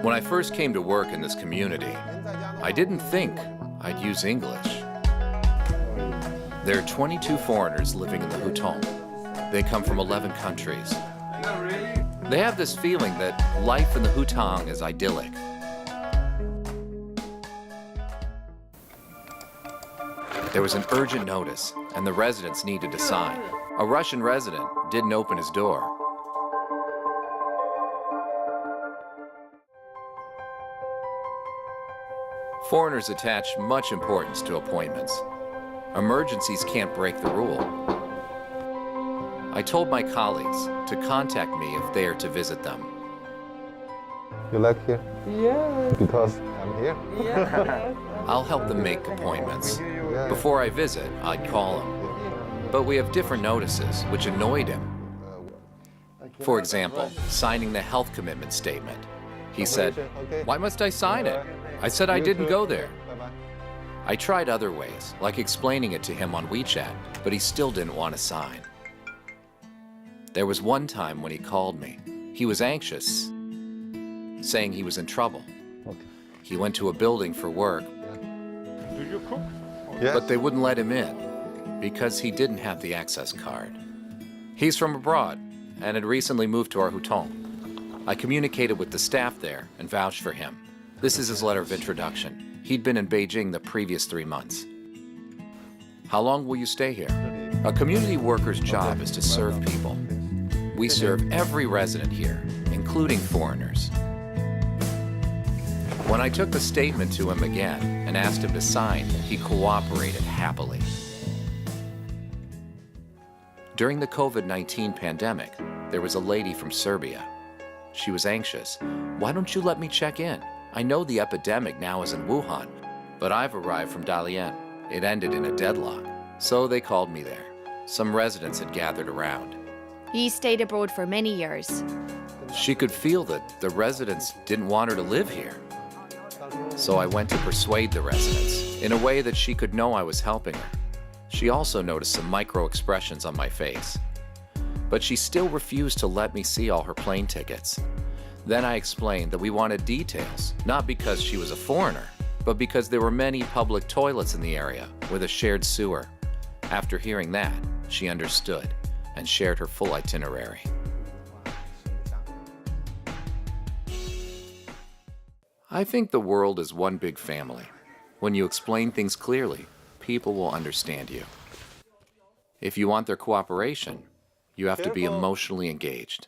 When I first came to work in this community, I didn't think I'd use English. There are 22 foreigners living in the Huton. They come from 11 countries. They have this feeling that life in the Huton is idyllic. There was an urgent notice, and the residents needed to sign. A Russian resident didn't open his door. Foreigners attach much importance to appointments. Emergencies can't break the rule. I told my colleagues to contact me if they are to visit them. You like here? Yeah. Because I'm here? Yeah. I'll help them make appointments. Before I visit, I'd call him. But we have different notices, which annoyed him. For example, signing the health commitment statement. He said, "Why must I sign it? I said I didn't go there." I tried other ways, like explaining it to him on WeChat, but he still didn't want to sign. There was one time when he called me. He was anxious, saying he was in trouble. He went to a building for work, Do you cook? Yes. but they wouldn't let him in because he didn't have the access card. He's from abroad and had recently moved to our Huton. I communicated with the staff there and vouched for him. This is his letter of introduction. He'd been in Beijing the previous 3 months. How long will you stay here? A community worker's job is to serve people. We serve every resident here, including foreigners. When I took the statement to him again and asked him to sign, he cooperated happily. During the COVID-19 pandemic, there was a lady from Serbia. She was anxious. "Why don't you let me check in? I know the epidemic now is in Wuhan, but I've arrived from Dalian. It ended in a deadlock." So they called me there. Some residents had gathered around. He stayed abroad for many years. She could feel that the residents didn't want her to live here. So I went to persuade the residents in a way that she could know I was helping her. She also noticed some micro expressions on my face. But she still refused to let me see all her plane tickets. Then I explained that we wanted details, not because she was a foreigner, but because there were many public toilets in the area with a shared sewer. After hearing that, she understood and shared her full itinerary. I think the world is one big family. When you explain things clearly, people will understand you. If you want their cooperation, you have to be emotionally engaged.